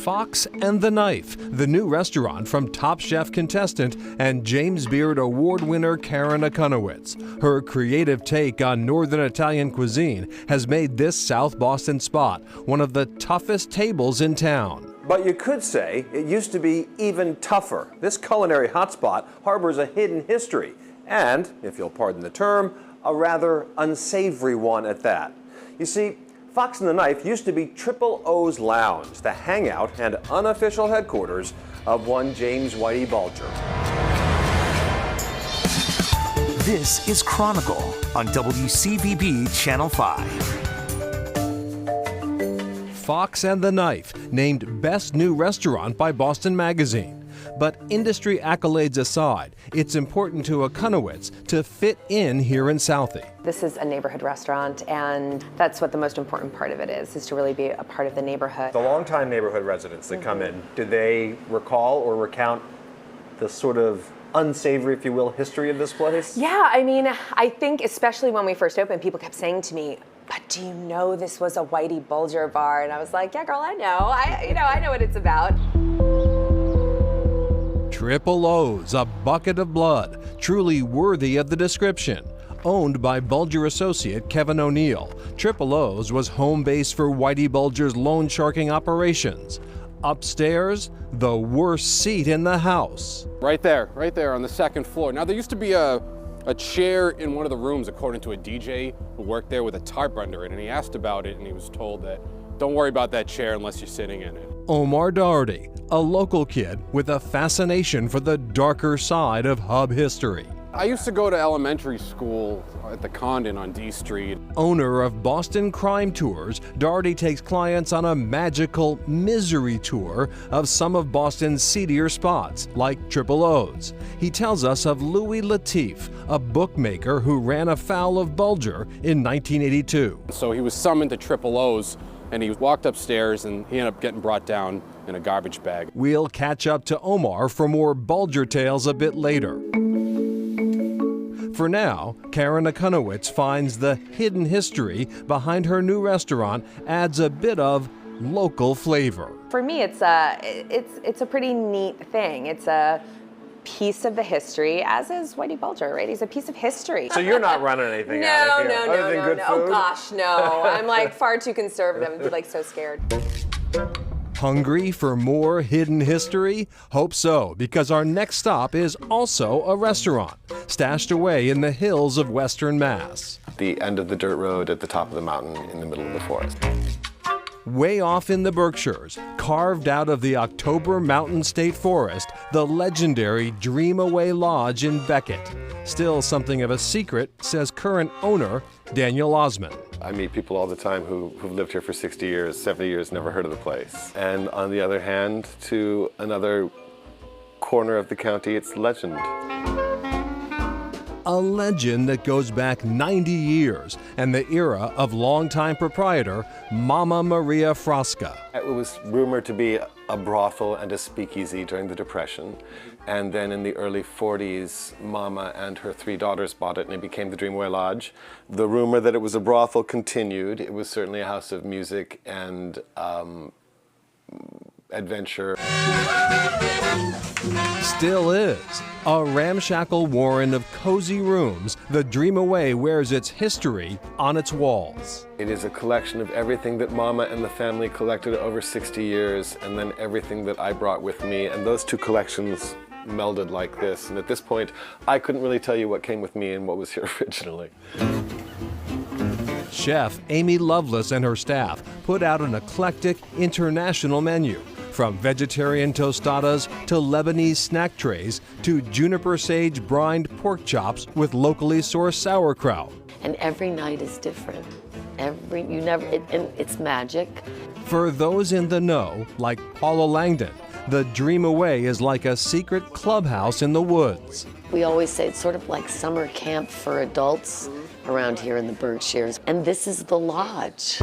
Fox and the Knife, the new restaurant from Top Chef contestant and James Beard Award winner Karen Akunowitz. Her creative take on Northern Italian cuisine has made this South Boston spot one of the toughest tables in town. But you could say it used to be even tougher. This culinary hotspot harbors a hidden history, and, if you'll pardon the term, a rather unsavory one at that. You see, Fox and the Knife used to be Triple O's Lounge, the hangout and unofficial headquarters of one James Whitey Bulger. This is Chronicle on WCVB Channel 5. Fox and the Knife, named Best New Restaurant by Boston Magazine. But industry accolades aside, it's important to Akunowitz to fit in here in Southie. This is a neighborhood restaurant, and that's what the most important part of it is to really be a part of the neighborhood. The longtime neighborhood residents that come in, do they recall or recount the sort of unsavory, if you will, history of this place? Yeah, I mean, I think especially when we first opened, people kept saying to me, "But do you know this was a Whitey Bulger bar?" And I was like, "Yeah, girl, I know. I know what it's about." Triple O's, a bucket of blood, truly worthy of the description. Owned by Bulger associate Kevin O'Neill, Triple O's was home base for Whitey Bulger's loan sharking operations. Upstairs, the worst seat in the house. Right there on the second floor. Now, there used to be a chair in one of the rooms, according to a DJ who worked there, with a tarp under it, and he asked about it, and he was told that, "Don't worry about that chair unless you're sitting in it." Omar Doherty, a local kid with a fascination for the darker side of Hub history. I used to go to elementary school at the Condon on D Street. Owner of Boston Crime Tours, Doherty takes clients on a magical misery tour of some of Boston's seedier spots, like Triple O's. He tells us of Louis Latif, a bookmaker who ran afoul of Bulger in 1982. So he was summoned to Triple O's, and he walked upstairs, and he ended up getting brought down in a garbage bag. We'll catch up to Omar for more Bulger tales a bit later. For now, Karen Akunowitz finds the hidden history behind her new restaurant adds a bit of local flavor. For me, it's a pretty neat thing. It's a piece of the history, as is Whitey Bulger, right? He's a piece of history. So you're not running anything out of here, other than good food? Oh gosh, no. I'm like far too conservative. I'm like so scared. Hungry for more hidden history? Hope so, because our next stop is also a restaurant, stashed away in the hills of Western Mass. The end of the dirt road at the top of the mountain in the middle of the forest. Way off in the Berkshires, carved out of the October Mountain State Forest, the legendary Dream Away Lodge in Beckett. Still something of a secret, says current owner Daniel Osman. I meet people all the time who've lived here for 60 years, 70 years, never heard of the place. And on the other hand, to another corner of the county, it's legend. A legend that goes back 90 years and the era of longtime proprietor Mama Maria Frasca. It was rumored to be a brothel and a speakeasy during the Depression. And then in the early 40s, Mama and her 3 daughters bought it and it became the Dreamaway Lodge. The rumor that it was a brothel continued. It was certainly a house of music and adventure. Still is. A ramshackle warren of cozy rooms, the Dream Away wears its history on its walls. It is a collection of everything that Mama and the family collected over 60 years, and then everything that I brought with me, and those 2 collections melded like this. And at this point, I couldn't really tell you what came with me and what was here originally. Chef Amy Lovelace and her staff put out an eclectic international menu. From vegetarian tostadas to Lebanese snack trays to juniper sage brined pork chops with locally sourced sauerkraut. And every night is different. And it's magic. For those in the know, like Paula Langdon, the Dream Away is like a secret clubhouse in the woods. We always say it's sort of like summer camp for adults around here in the Berkshires. And this is the lodge.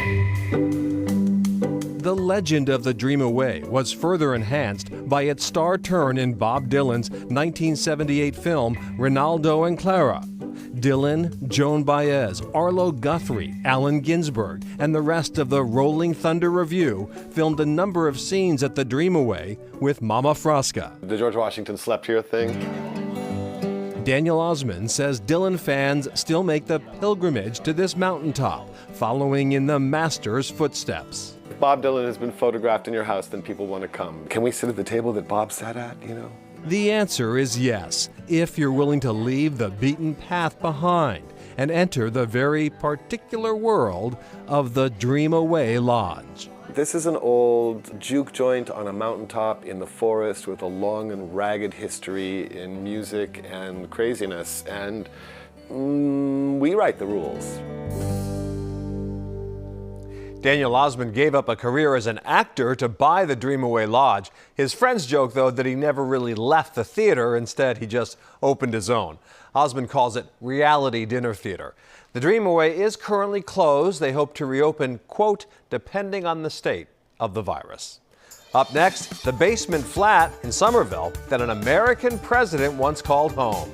The legend of the Dream Away was further enhanced by its star turn in Bob Dylan's 1978 film, Rinaldo and Clara. Dylan, Joan Baez, Arlo Guthrie, Allen Ginsberg, and the rest of the Rolling Thunder Revue filmed a number of scenes at the Dreamaway with Mama Froska. The George Washington slept here thing. Daniel Osmond says Dylan fans still make the pilgrimage to this mountaintop, following in the master's footsteps. If Bob Dylan has been photographed in your house, then people want to come. Can we sit at the table that Bob sat at, you know? The answer is yes, if you're willing to leave the beaten path behind and enter the very particular world of the Dreamaway Lodge. This is an old juke joint on a mountaintop in the forest with a long and ragged history in music and craziness, and we write the rules. Daniel Osmond gave up a career as an actor to buy the Dreamaway Lodge. His friends joke, though, that he never really left the theater. Instead, he just opened his own. Osmond calls it reality dinner theater. The Dreamaway is currently closed. They hope to reopen, quote, depending on the state of the virus. Up next, the basement flat in Somerville that an American president once called home.